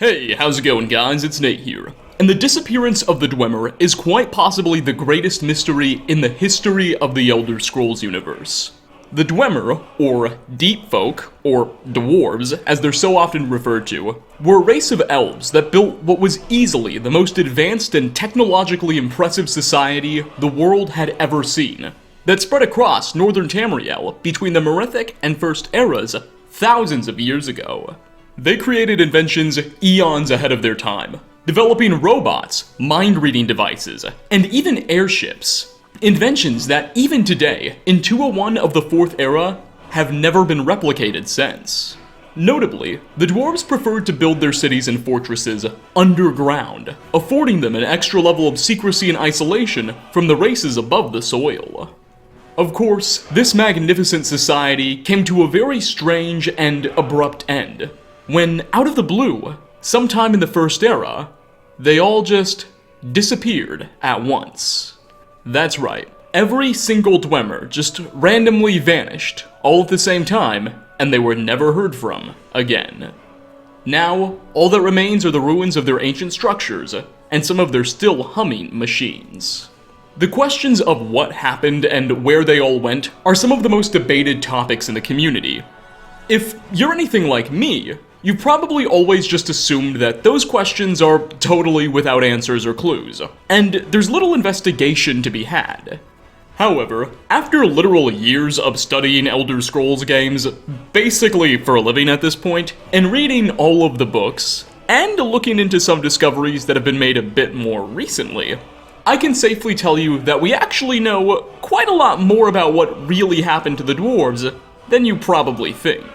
Hey, how's it going guys? It's Nate here. And the disappearance of the Dwemer is quite possibly the greatest mystery in the history of the Elder Scrolls universe. The Dwemer, or Deep Folk, or Dwarves, as they're so often referred to, were a race of elves that built what was easily the most advanced and technologically impressive society the world had ever seen, that spread across northern Tamriel between the Merethic and First Eras thousands of years ago. They created inventions eons ahead of their time, developing robots, mind-reading devices, and even airships. Inventions that, even today, in 201 of the Fourth Era, have never been replicated since. Notably, the dwarves preferred to build their cities and fortresses underground, affording them an extra level of secrecy and isolation from the races above the soil. Of course, this magnificent society came to a very strange and abrupt end, when, out of the blue, sometime in the First Era, they all just disappeared at once. That's right, every single Dwemer just randomly vanished, all at the same time, and they were never heard from again. Now, all that remains are the ruins of their ancient structures, and some of their still humming machines. The questions of what happened and where they all went are some of the most debated topics in the community. If you're anything like me, you've probably always just assumed that those questions are totally without answers or clues, and there's little investigation to be had. However, after literal years of studying Elder Scrolls games, basically for a living at this point, and reading all of the books, and looking into some discoveries that have been made a bit more recently, I can safely tell you that we actually know quite a lot more about what really happened to the dwarves than you probably think.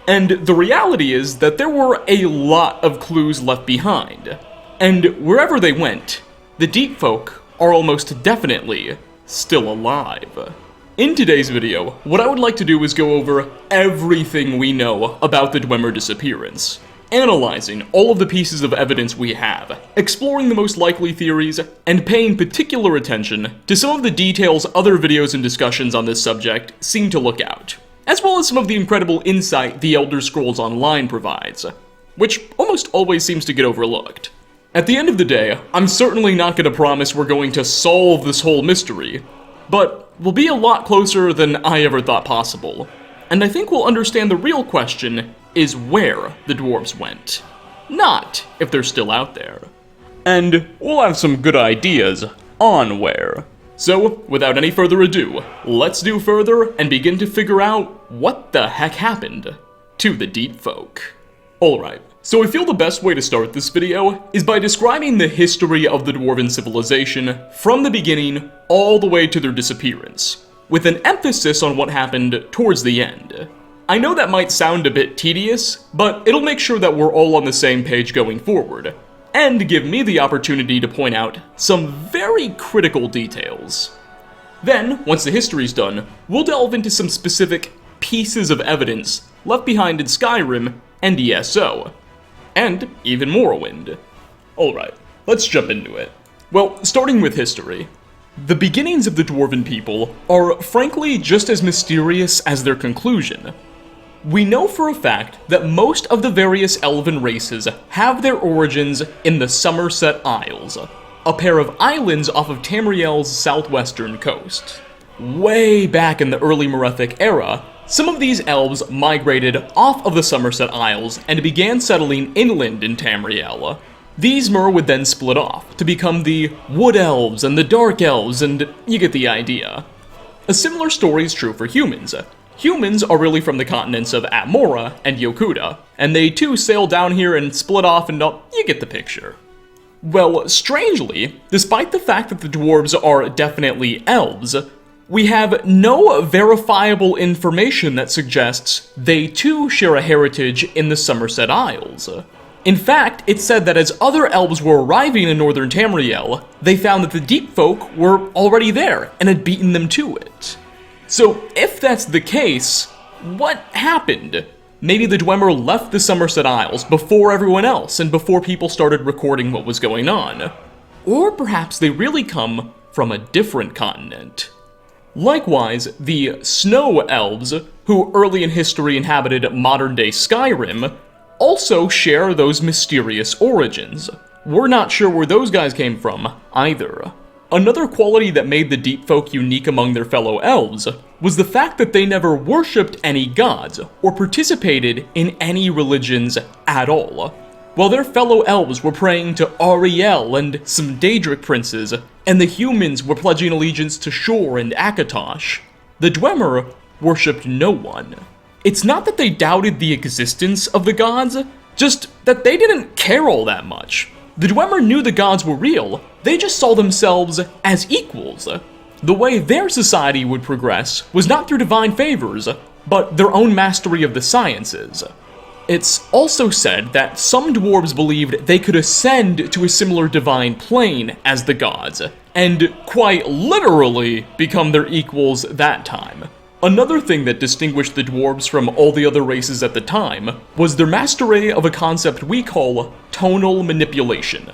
And the reality is that there were a lot of clues left behind. And wherever they went, the Deep Folk are almost definitely still alive. In today's video, what I would like to do is go over everything we know about the Dwemer disappearance, analyzing all of the pieces of evidence we have, exploring the most likely theories, and paying particular attention to some of the details other videos and discussions on this subject seem to look out, as well as some of the incredible insight the Elder Scrolls Online provides, which almost always seems to get overlooked. At the end of the day, I'm certainly not going to promise we're going to solve this whole mystery, but we'll be a lot closer than I ever thought possible, and I think we'll understand the real question is where the dwarves went, not if they're still out there. And we'll have some good ideas on where. So, without any further ado, let's do further and begin to figure out what the heck happened to the Deep Folk. Alright, so I feel the best way to start this video is by describing the history of the Dwarven civilization from the beginning all the way to their disappearance, with an emphasis on what happened towards the end. I know that might sound a bit tedious, but it'll make sure that we're all on the same page going forward, and give me the opportunity to point out some very critical details. Then, once the history's done, we'll delve into some specific pieces of evidence left behind in Skyrim and ESO, and even Morrowind. Alright, let's jump into it. Well, starting with history. The beginnings of the Dwarven people are frankly just as mysterious as their conclusion. We know for a fact that most of the various elven races have their origins in the Somerset Isles, a pair of islands off of Tamriel's southwestern coast. Way back in the early Merethic era, some of these elves migrated off of the Somerset Isles and began settling inland in Tamriel. These Mer would then split off to become the Wood Elves and the Dark Elves, and you get the idea. A similar story is true for humans. Humans are really from the continents of Atmora and Yokuda, and they too sailed down here and split off and you get the picture. Well, strangely, despite the fact that the dwarves are definitely elves, we have no verifiable information that suggests they too share a heritage in the Somerset Isles. In fact, it's said that as other elves were arriving in northern Tamriel, they found that the Deep Folk were already there and had beaten them to it. So, if that's the case, what happened? Maybe the Dwemer left the Somerset Isles before everyone else and before people started recording what was going on. Or perhaps they really come from a different continent. Likewise, the Snow Elves, who early in history inhabited modern-day Skyrim, also share those mysterious origins. We're not sure where those guys came from, either. Another quality that made the Deep Folk unique among their fellow elves was the fact that they never worshipped any gods or participated in any religions at all. While their fellow elves were praying to Arniel and some Daedric princes, and the humans were pledging allegiance to Shor and Akatosh, the Dwemer worshipped no one. It's not that they doubted the existence of the gods, just that they didn't care all that much. The Dwemer knew the gods were real, they just saw themselves as equals. The way their society would progress was not through divine favors, but their own mastery of the sciences. It's also said that some dwarves believed they could ascend to a similar divine plane as the gods, and quite literally become their equals that time. Another thing that distinguished the dwarves from all the other races at the time was their mastery of a concept we call tonal manipulation.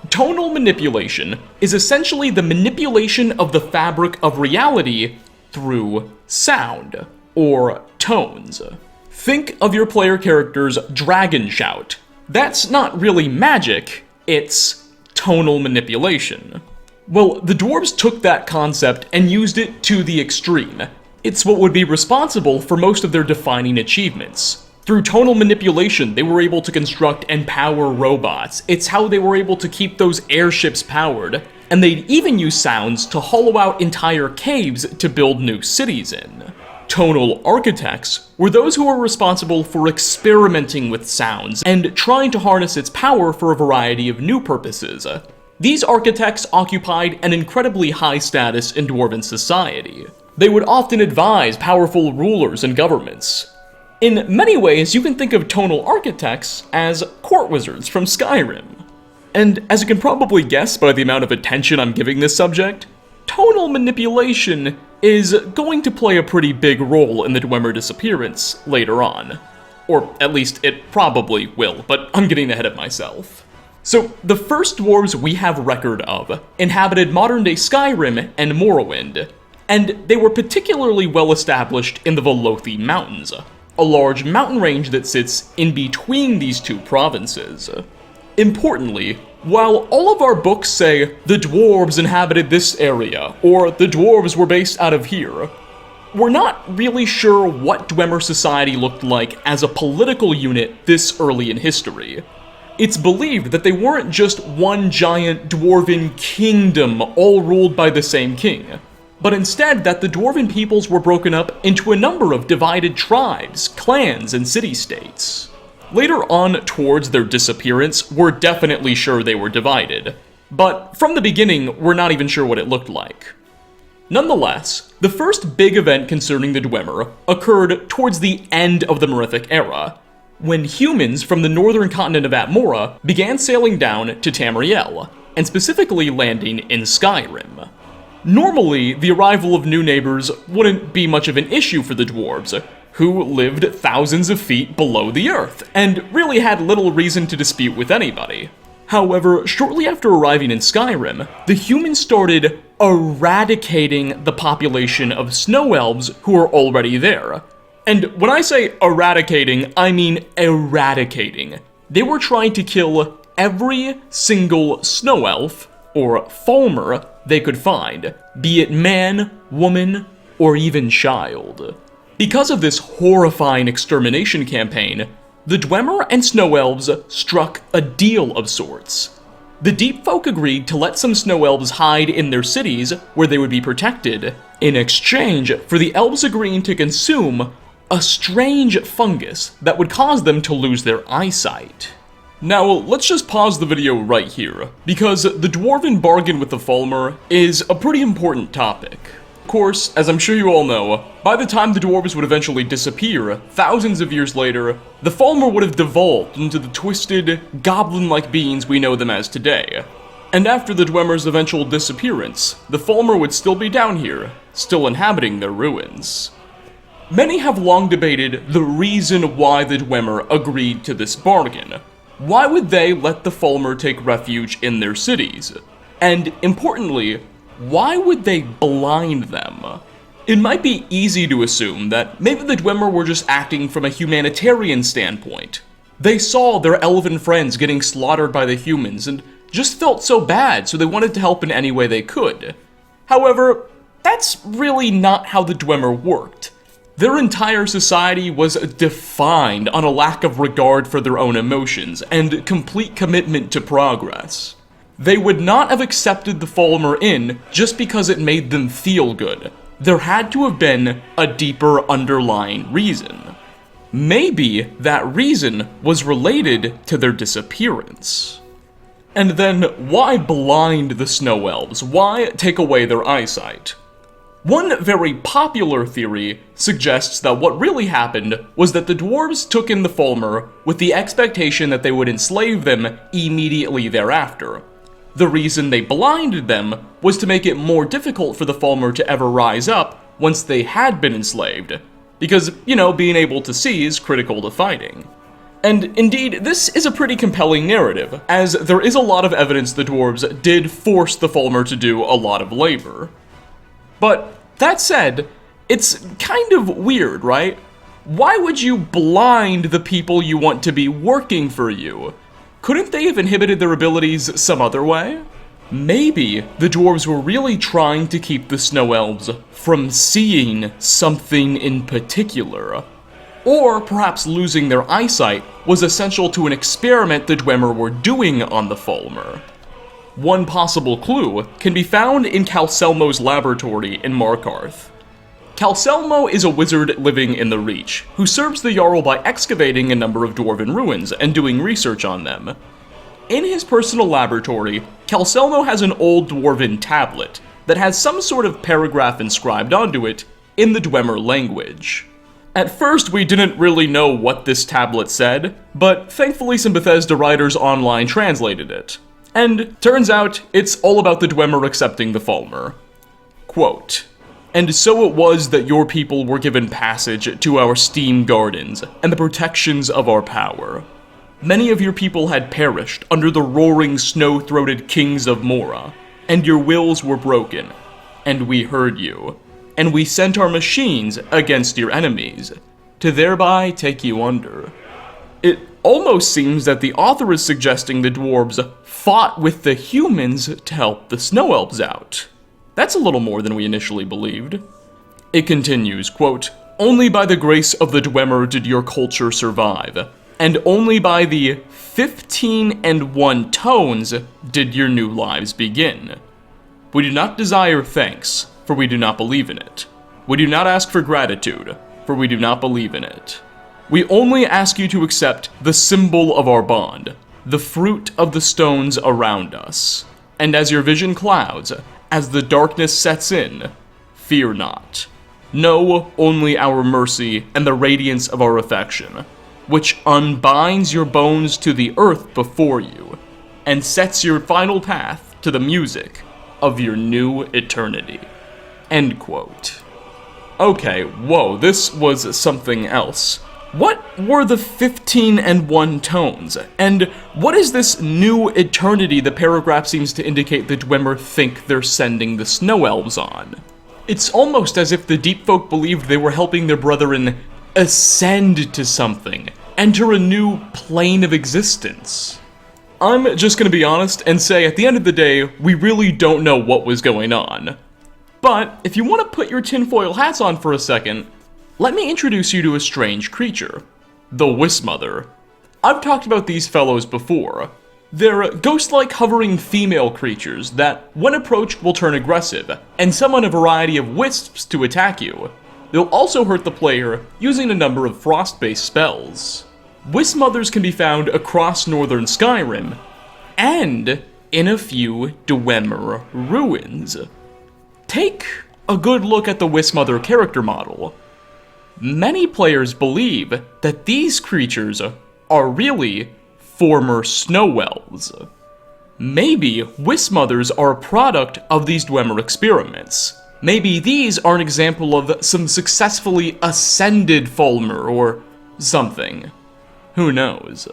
Tonal manipulation is essentially the manipulation of the fabric of reality through sound, or tones. Think of your player character's dragon shout. That's not really magic, it's tonal manipulation. Well, the dwarves took that concept and used it to the extreme. It's what would be responsible for most of their defining achievements. Through tonal manipulation, they were able to construct and power robots. It's how they were able to keep those airships powered. And they'd even use sounds to hollow out entire caves to build new cities in. Tonal architects were those who were responsible for experimenting with sounds and trying to harness its power for a variety of new purposes. These architects occupied an incredibly high status in Dwarven society. They would often advise powerful rulers and governments. In many ways, you can think of tonal architects as court wizards from Skyrim. And as you can probably guess by the amount of attention I'm giving this subject, tonal manipulation is going to play a pretty big role in the Dwemer disappearance later on. Or at least it probably will, but I'm getting ahead of myself. So, the first dwarves we have record of inhabited modern-day Skyrim and Morrowind, and they were particularly well established in the Velothi Mountains, a large mountain range that sits in between these two provinces. Importantly, while all of our books say the dwarves inhabited this area, or the dwarves were based out of here, we're not really sure what Dwemer society looked like as a political unit this early in history. It's believed that they weren't just one giant dwarven kingdom all ruled by the same king, but instead that the dwarven peoples were broken up into a number of divided tribes, clans, and city-states. Later on towards their disappearance, we're definitely sure they were divided, but from the beginning, we're not even sure what it looked like. Nonetheless, the first big event concerning the Dwemer occurred towards the end of the Merithic era, when humans from the northern continent of Atmora began sailing down to Tamriel, and specifically landing in Skyrim. Normally, the arrival of new neighbors wouldn't be much of an issue for the dwarves, who lived thousands of feet below the earth, and really had little reason to dispute with anybody. However, shortly after arriving in Skyrim, the humans started eradicating the population of snow elves who were already there. And when I say eradicating, I mean eradicating. They were trying to kill every single snow elf, or Falmer, they could find, be it man, woman, or even child. Because of this horrifying extermination campaign, the Dwemer and Snow Elves struck a deal of sorts. The Deep Folk agreed to let some Snow Elves hide in their cities where they would be protected, in exchange for the Elves agreeing to consume a strange fungus that would cause them to lose their eyesight. Now, let's just pause the video right here, because the Dwarven Bargain with the Falmer is a pretty important topic. Of course, as I'm sure you all know, by the time the dwarves would eventually disappear, thousands of years later, the Falmer would have devolved into the twisted, goblin-like beings we know them as today. And after the Dwemer's eventual disappearance, the Falmer would still be down here, still inhabiting their ruins. Many have long debated the reason why the Dwemer agreed to this bargain. Why would they let the Falmer take refuge in their cities? And importantly, why would they blind them? It might be easy to assume that maybe the Dwemer were just acting from a humanitarian standpoint. They saw their elven friends getting slaughtered by the humans and just felt so bad, so they wanted to help in any way they could. However, that's really not how the Dwemer worked. Their entire society was defined on a lack of regard for their own emotions and complete commitment to progress. They would not have accepted the Falmer in just because it made them feel good. There had to have been a deeper underlying reason. Maybe that reason was related to their disappearance. And then, why blind the snow elves? Why take away their eyesight? One very popular theory suggests that what really happened was that the dwarves took in the Falmer with the expectation that they would enslave them immediately thereafter. The reason they blinded them was to make it more difficult for the Falmer to ever rise up once they had been enslaved, because, being able to see is critical to fighting. And indeed, this is a pretty compelling narrative, as there is a lot of evidence the dwarves did force the Falmer to do a lot of labor. But that said, it's kind of weird, right? Why would you blind the people you want to be working for you? Couldn't they have inhibited their abilities some other way? Maybe the dwarves were really trying to keep the snow elves from seeing something in particular. Or perhaps losing their eyesight was essential to an experiment the Dwemer were doing on the Falmer. One possible clue can be found in Calcelmo's laboratory in Markarth. Calcelmo is a wizard living in the Reach, who serves the Jarl by excavating a number of dwarven ruins and doing research on them. In his personal laboratory, Calcelmo has an old dwarven tablet that has some sort of paragraph inscribed onto it in the Dwemer language. At first, we didn't really know what this tablet said, but thankfully some Bethesda writers online translated it. And turns out, it's all about the Dwemer accepting the Falmer. Quote, "And so it was that your people were given passage to our steam gardens and the protections of our power. Many of your people had perished under the roaring snow-throated kings of Mora, and your wills were broken. And we heard you. And we sent our machines against your enemies, to thereby take you under." It almost seems that the author is suggesting the dwarves fought with the humans to help the snow elves out. That's a little more than we initially believed. It continues, quote, "Only by the grace of the Dwemer did your culture survive, and only by the 15 tones did your new lives begin. We do not desire thanks, for we do not believe in it. We do not ask for gratitude, for we do not believe in it. We only ask you to accept the symbol of our bond, the fruit of the stones around us. And as your vision clouds, as the darkness sets in, fear not. Know only our mercy and the radiance of our affection, which unbinds your bones to the earth before you, and sets your final path to the music of your new eternity." End quote. Okay, whoa, this was something else. What were the 15 tones? And what is this new eternity the paragraph seems to indicate the Dwemer think they're sending the snow elves on? It's almost as if the deep folk believed they were helping their brethren ascend to something, enter a new plane of existence. I'm just gonna be honest and say at the end of the day, we really don't know what was going on. But if you want to put your tinfoil hats on for a second, let me introduce you to a strange creature, the Wissmother. I've talked about these fellows before. They're ghost-like hovering female creatures that, when approached, will turn aggressive, and summon a variety of wisps to attack you. They'll also hurt the player using a number of frost-based spells. Wissmothers can be found across northern Skyrim, and in a few Dwemer ruins. Take a good look at the Wissmother character model. Many players believe that these creatures are really former snow elves. Maybe Wissmothers are a product of these Dwemer experiments. Maybe these are an example of some successfully ascended Falmer or something. Who knows?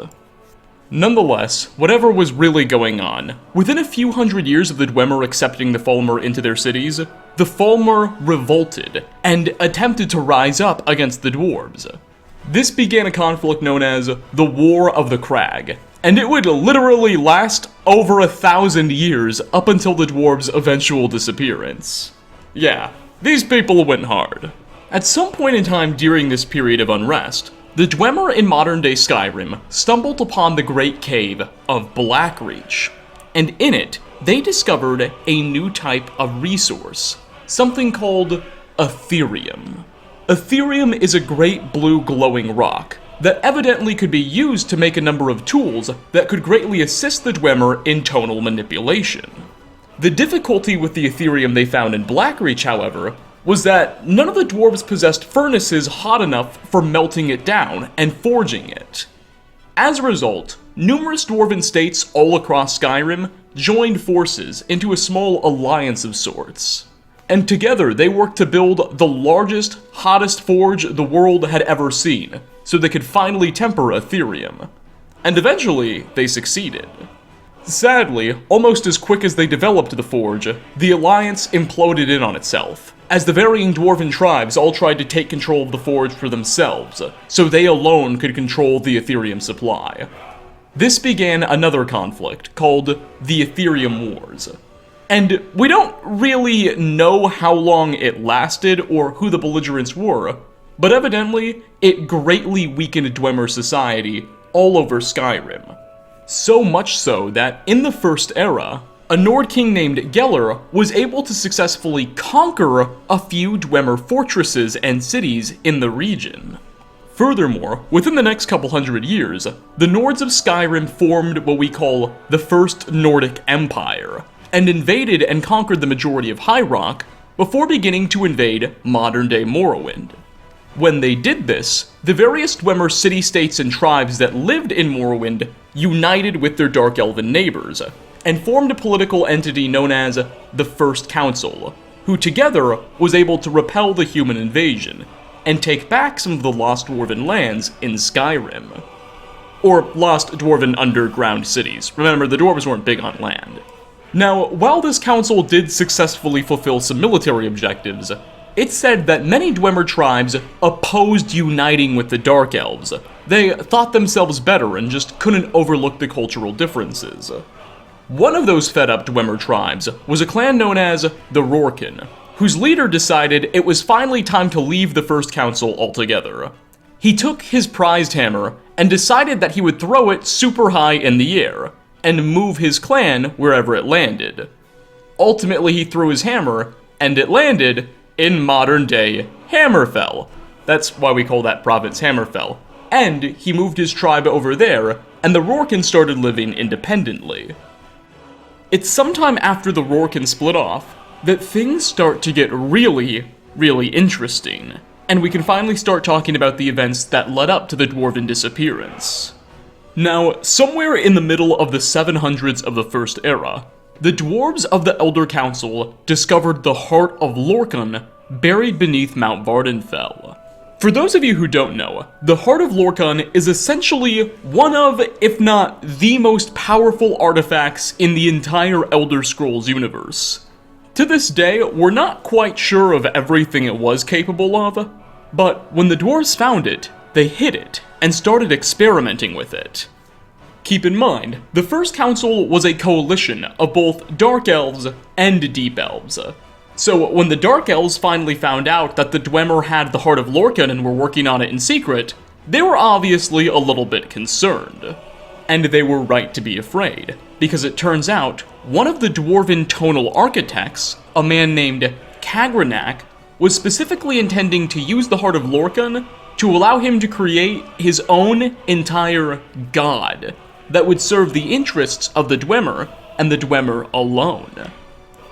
Nonetheless, whatever was really going on, within a few hundred years of the Dwemer accepting the Falmer into their cities, the Falmer revolted and attempted to rise up against the dwarves. This began a conflict known as the War of the Crag, and it would literally last over 1,000 years up until the dwarves' eventual disappearance. Yeah, these people went hard. At some point in time during this period of unrest, the Dwemer in modern-day Skyrim stumbled upon the Great Cave of Blackreach, and in it, they discovered a new type of resource, something called Ethereum. Ethereum is a great blue glowing rock that evidently could be used to make a number of tools that could greatly assist the Dwemer in tonal manipulation. The difficulty with the Ethereum they found in Blackreach, however, was that none of the dwarves possessed furnaces hot enough for melting it down and forging it. As a result, numerous dwarven states all across Skyrim joined forces into a small alliance of sorts. And together they worked to build the largest, hottest forge the world had ever seen, so they could finally temper Ethereum. And eventually, they succeeded. Sadly, almost as quick as they developed the forge, the alliance imploded in on itself, as the varying dwarven tribes all tried to take control of the forge for themselves, so they alone could control the Ethereum supply. This began another conflict, called the Ethereum Wars. And we don't really know how long it lasted or who the belligerents were, but evidently, it greatly weakened Dwemer society all over Skyrim. So much so that in the First Era, a Nord king named Geller was able to successfully conquer a few Dwemer fortresses and cities in the region. Furthermore, within the next couple hundred years, the Nords of Skyrim formed what we call the First Nordic Empire, and invaded and conquered the majority of High Rock before beginning to invade modern-day Morrowind. When they did this, the various Dwemer city-states and tribes that lived in Morrowind united with their Dark Elven neighbors, and formed a political entity known as the First Council, who together was able to repel the human invasion, and take back some of the lost Dwarven lands in Skyrim. Or lost Dwarven underground cities. Remember, the Dwarves weren't big on land. Now, while this council did successfully fulfill some military objectives, it's said that many Dwemer tribes opposed uniting with the Dark Elves. They thought themselves better and just couldn't overlook the cultural differences. One of those fed-up Dwemer tribes was a clan known as the Lorkhan, whose leader decided it was finally time to leave the First Council altogether. He took his prized hammer and decided that he would throw it super high in the air, and move his clan wherever it landed. Ultimately, he threw his hammer, and it landed in modern-day Hammerfell. That's why we call that province Hammerfell. And he moved his tribe over there, and the Lorkhan started living independently. It's sometime after the Lorkhan split off that things start to get really interesting, and we can finally start talking about the events that led up to the Dwarven disappearance. Now, somewhere in the middle of the 700s of the First Era, the dwarves of the Elder Council discovered the Heart of Lorkhan buried beneath Mount Vardenfell. For those of you who don't know, the Heart of Lorkhan is essentially one of, if not the most powerful artifacts in the entire Elder Scrolls universe. To this day, we're not quite sure of everything it was capable of, but when the dwarves found it, they hid it and started experimenting with it. Keep in mind, the First Council was a coalition of both Dark Elves and Deep Elves. So when the Dark Elves finally found out that the Dwemer had the Heart of Lorkhan and were working on it in secret, they were obviously a little bit concerned. And they were right to be afraid, because it turns out one of the Dwarven tonal architects, a man named Kagranak, was specifically intending to use the Heart of Lorkhan to allow him to create his own entire god that would serve the interests of the Dwemer and the Dwemer alone.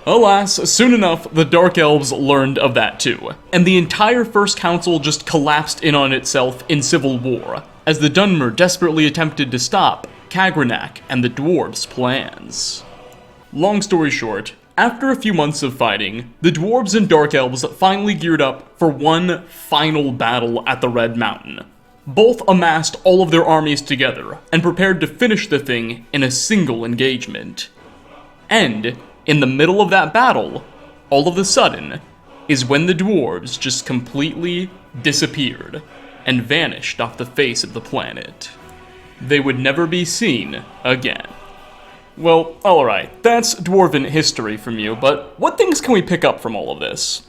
Alas, soon enough, the Dark Elves learned of that too, and the entire First Council just collapsed in on itself in civil war, as the Dunmer desperately attempted to stop Kagranak and the dwarves' plans. Long story short, after a few months of fighting, the dwarves and Dark Elves finally geared up for one final battle at the Red Mountain. Both amassed all of their armies together and prepared to finish the thing in a single engagement. And, in the middle of that battle, all of a sudden, is when the dwarves just completely disappeared, and vanished off the face of the planet. They would never be seen again. Well, alright, that's Dwarven history from you, but what things can we pick up from all of this?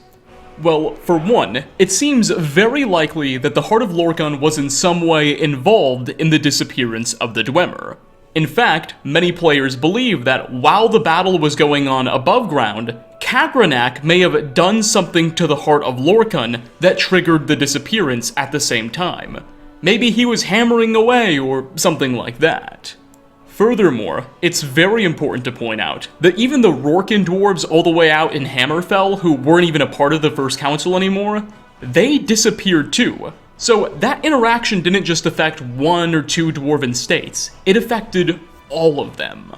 Well, for one, it seems very likely that the Heart of Lorkhan was in some way involved in the disappearance of the Dwemer. In fact, many players believe that while the battle was going on above ground, Kagranak may have done something to the Heart of Lorkhan that triggered the disappearance at the same time. Maybe he was hammering away or something like that. Furthermore, it's very important to point out that even the Rorken dwarves all the way out in Hammerfell, who weren't even a part of the First Council anymore, they disappeared too. So that interaction didn't just affect one or two dwarven states, it affected all of them.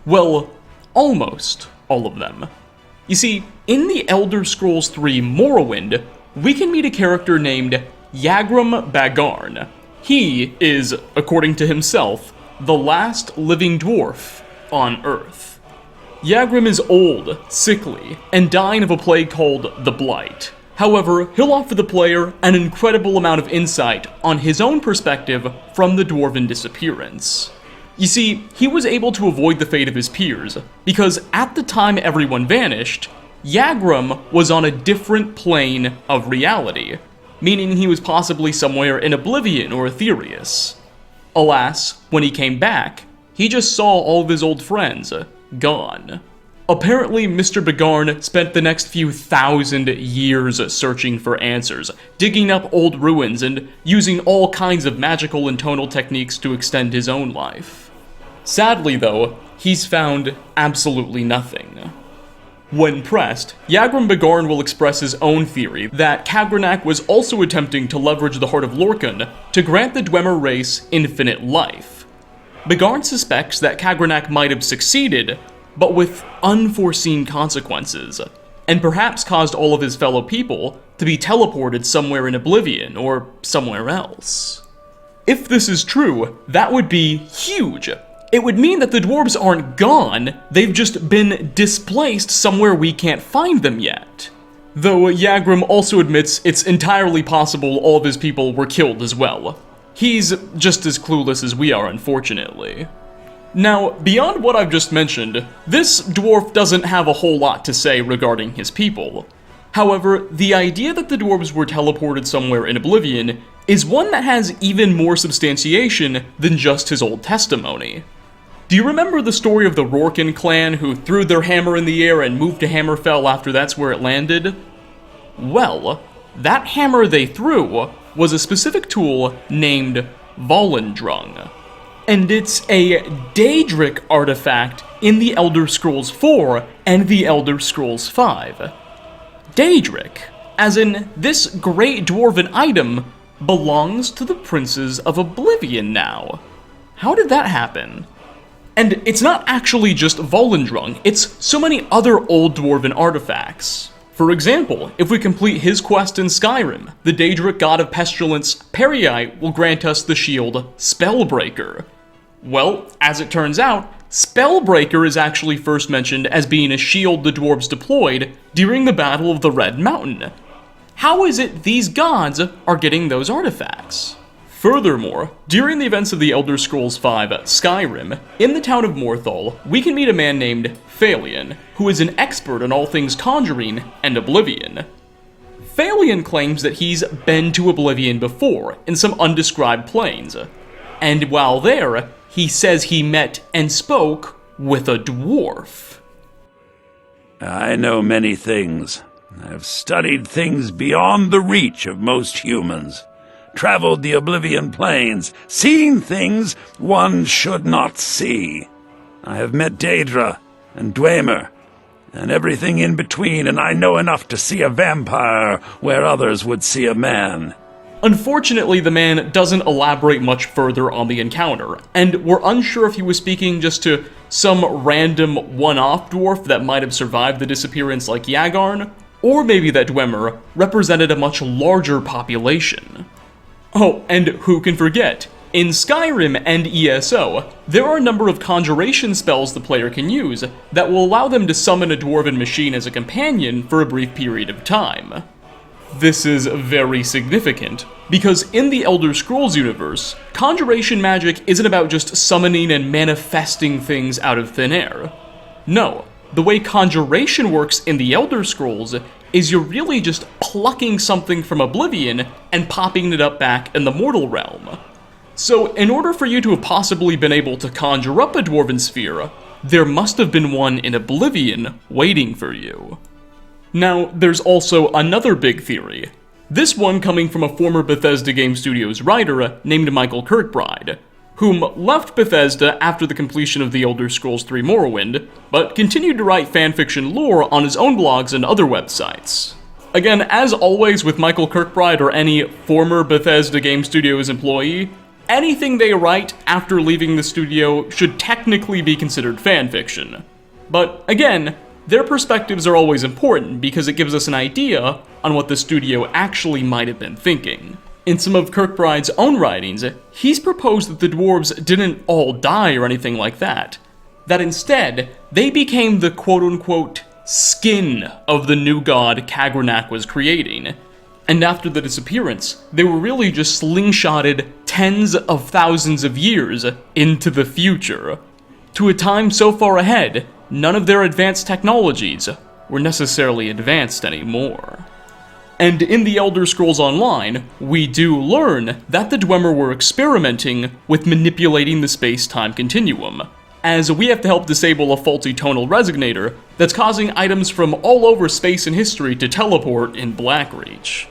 Well, almost all of them. You see, in the Elder Scrolls III Morrowind, we can meet a character named Yagrum Bagarn. He is, according to himself, the last living dwarf on Earth. Yagrum is old, sickly, and dying of a plague called the Blight. However, he'll offer the player an incredible amount of insight on his own perspective from the Dwarven disappearance. You see, he was able to avoid the fate of his peers, because at the time everyone vanished, Yagrum was on a different plane of reality, meaning he was possibly somewhere in Oblivion or Aetherius. Alas, when he came back, he just saw all of his old friends gone. Apparently, Mr. Bagarn spent the next few thousand years searching for answers, digging up old ruins and using all kinds of magical and tonal techniques to extend his own life. Sadly though, he's found absolutely nothing. When pressed, Yagrum Bagarn will express his own theory that Kagranak was also attempting to leverage the Heart of Lorkhan to grant the Dwemer race infinite life. Bagarn suspects that Kagranak might have succeeded, but with unforeseen consequences, and perhaps caused all of his fellow people to be teleported somewhere in Oblivion or somewhere else. If this is true, that would be huge. It would mean that the dwarves aren't gone, they've just been displaced somewhere we can't find them yet. Though Yagrum also admits it's entirely possible all of his people were killed as well. He's just as clueless as we are, unfortunately. Now, beyond what I've just mentioned, this dwarf doesn't have a whole lot to say regarding his people. However, the idea that the dwarves were teleported somewhere in Oblivion is one that has even more substantiation than just his old testimony. Do you remember the story of the Rorken clan who threw their hammer in the air and moved to Hammerfell after that's where it landed? Well, that hammer they threw was a specific tool named Volendrung. And it's a Daedric artifact in the Elder Scrolls IV and the Elder Scrolls V. Daedric, as in this great dwarven item, belongs to the princes of Oblivion now. How did that happen? And it's not actually just Volendrung, it's so many other old dwarven artifacts. For example, if we complete his quest in Skyrim, the Daedric god of pestilence, Periite, will grant us the shield Spellbreaker. Well, as it turns out, Spellbreaker is actually first mentioned as being a shield the dwarves deployed during the Battle of the Red Mountain. How is it these gods are getting those artifacts? Furthermore, during the events of the Elder Scrolls V Skyrim, in the town of Morthal, we can meet a man named Phalion, who is an expert on all things conjuring and Oblivion. Phalion claims that he's been to Oblivion before, in some undescribed planes, and while there, he says he met and spoke with a dwarf. I know many things. I've studied things beyond the reach of most humans, traveled the Oblivion plains, seen things one should not see. I have met Daedra and Dwemer, and everything in between, and I know enough to see a vampire where others would see a man. Unfortunately, the man doesn't elaborate much further on the encounter, and we're unsure if he was speaking just to some random one-off dwarf that might have survived the disappearance like Yagarn, or maybe that Dwemer represented a much larger population. Oh, and who can forget? In Skyrim and ESO, there are a number of conjuration spells the player can use that will allow them to summon a dwarven machine as a companion for a brief period of time. This is very significant, because in the Elder Scrolls universe, conjuration magic isn't about just summoning and manifesting things out of thin air. No, the way conjuration works in the Elder Scrolls is you're really just plucking something from Oblivion and popping it up back in the mortal realm. So, in order for you to have possibly been able to conjure up a Dwarven Sphere, there must have been one in Oblivion waiting for you. Now, there's also another big theory. This one coming from a former Bethesda Game Studios writer named Michael Kirkbride, whom left Bethesda after the completion of The Elder Scrolls III Morrowind, but continued to write fanfiction lore on his own blogs and other websites. Again, as always with Michael Kirkbride or any former Bethesda Game Studios employee, anything they write after leaving the studio should technically be considered fanfiction. But again, their perspectives are always important because it gives us an idea on what the studio actually might have been thinking. In some of Kirkbride's own writings, he's proposed that the dwarves didn't all die or anything like that. That instead, they became the quote-unquote skin of the new god Kagrenak was creating. And after the disappearance, they were really just slingshotted tens of thousands of years into the future, to a time so far ahead, none of their advanced technologies were necessarily advanced anymore. And in the Elder Scrolls Online, we do learn that the Dwemer were experimenting with manipulating the space-time continuum, as we have to help disable a faulty tonal resonator that's causing items from all over space and history to teleport in Blackreach.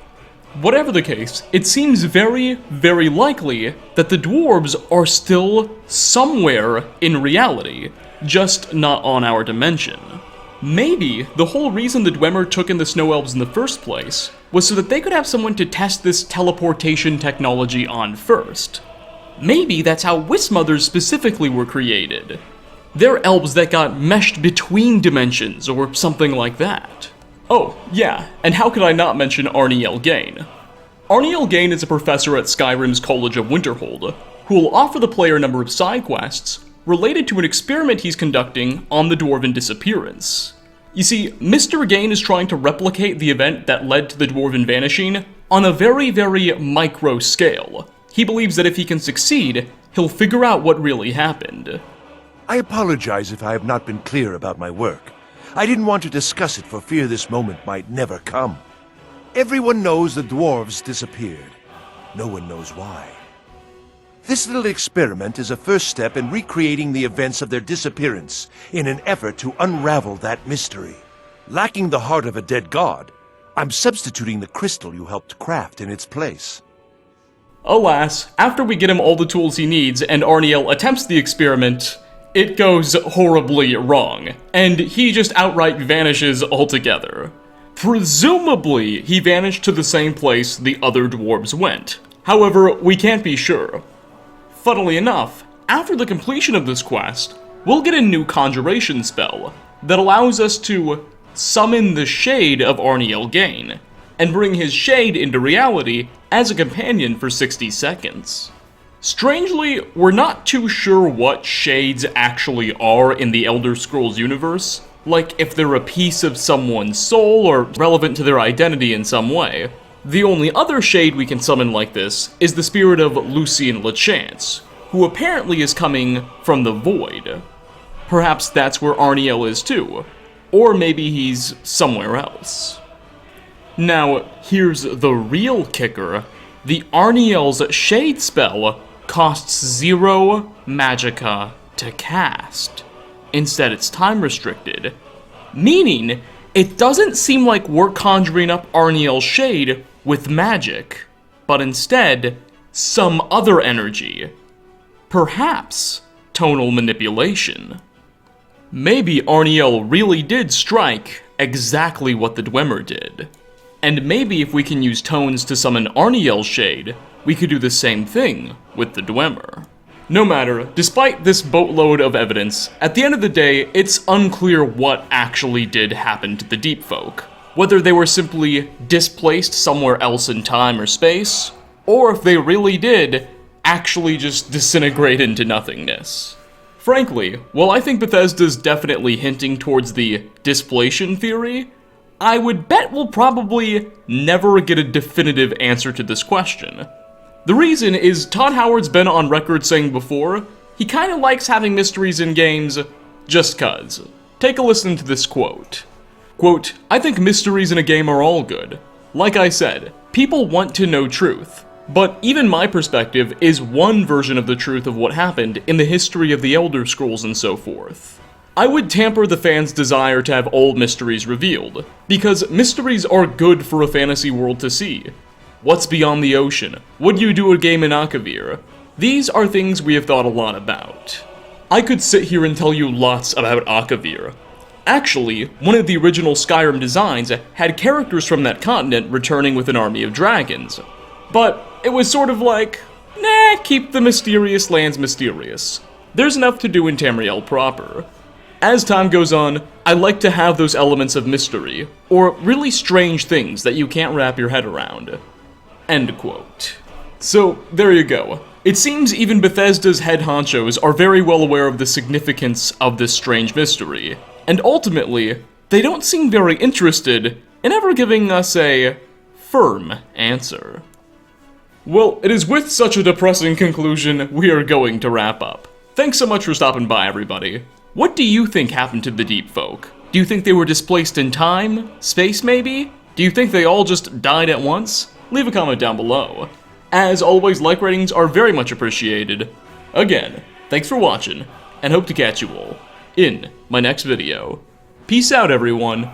Whatever the case, it seems very, very likely that the dwarves are still somewhere in reality, just not on our dimension. Maybe the whole reason the Dwemer took in the Snow Elves in the first place was so that they could have someone to test this teleportation technology on first. Maybe that's how Wissmothers specifically were created. They're elves that got meshed between dimensions or something like that. Oh, yeah, and how could I not mention Arniel Gain? Arniel Gain is a professor at Skyrim's College of Winterhold, who will offer the player a number of side quests related to an experiment he's conducting on the Dwarven disappearance. You see, Mr. Gain is trying to replicate the event that led to the Dwarven vanishing on a very, very micro scale. He believes that if he can succeed, he'll figure out what really happened. I apologize if I have not been clear about my work. I didn't want to discuss it for fear this moment might never come. Everyone knows the dwarves disappeared. No one knows why. This little experiment is a first step in recreating the events of their disappearance in an effort to unravel that mystery. Lacking the heart of a dead god, I'm substituting the crystal you helped craft in its place. Alas, after we get him all the tools he needs and Arniel attempts the experiment, it goes horribly wrong, and he just outright vanishes altogether. Presumably, he vanished to the same place the other dwarves went. However, we can't be sure. Funnily enough, after the completion of this quest, we'll get a new conjuration spell that allows us to summon the shade of Arniel Gain, and bring his shade into reality as a companion for 60 seconds. Strangely, we're not too sure what shades actually are in the Elder Scrolls universe, like if they're a piece of someone's soul or relevant to their identity in some way. The only other shade we can summon like this is the spirit of Lucien Lachance, who apparently is coming from the Void. Perhaps that's where Arniel is too, or maybe he's somewhere else. Now, here's the real kicker. The Arniel's Shade spell costs 0 magicka to cast. Instead, it's time restricted. Meaning, it doesn't seem like we're conjuring up Arniel's Shade with magic, but instead, some other energy. Perhaps tonal manipulation. Maybe Arniel really did strike exactly what the Dwemer did. And maybe if we can use tones to summon Arniel's Shade, we could do the same thing with the Dwemer. No matter, despite this boatload of evidence, at the end of the day, it's unclear what actually did happen to the Deep Folk. Whether they were simply displaced somewhere else in time or space, or if they really did actually just disintegrate into nothingness. Frankly, while I think Bethesda's definitely hinting towards the displation theory, I would bet we'll probably never get a definitive answer to this question. The reason is Todd Howard's been on record saying before, he kinda likes having mysteries in games just cuz. Take a listen to this quote. Quote, "I think mysteries in a game are all good. Like I said, people want to know truth. But even my perspective is one version of the truth of what happened in the history of the Elder Scrolls and so forth. I would tamper the fans' desire to have old mysteries revealed, because mysteries are good for a fantasy world to see. What's beyond the ocean? Would you do a game in Akavir? These are things we have thought a lot about. I could sit here and tell you lots about Akavir. Actually, one of the original Skyrim designs had characters from that continent returning with an army of dragons. But it was sort of like, nah, keep the mysterious lands mysterious. There's enough to do in Tamriel proper. As time goes on, I like to have those elements of mystery, or really strange things that you can't wrap your head around." End quote. So, there you go. It seems even Bethesda's head honchos are very well aware of the significance of this strange mystery, and ultimately, they don't seem very interested in ever giving us a firm answer. Well, it is with such a depressing conclusion we are going to wrap up. Thanks so much for stopping by, everybody. What do you think happened to the Deep Folk? Do you think they were displaced in time? Space, maybe? Do you think they all just died at once? Leave a comment down below. As always, like ratings are very much appreciated. Again, thanks for watching, and hope to catch you all in my next video. Peace out, everyone.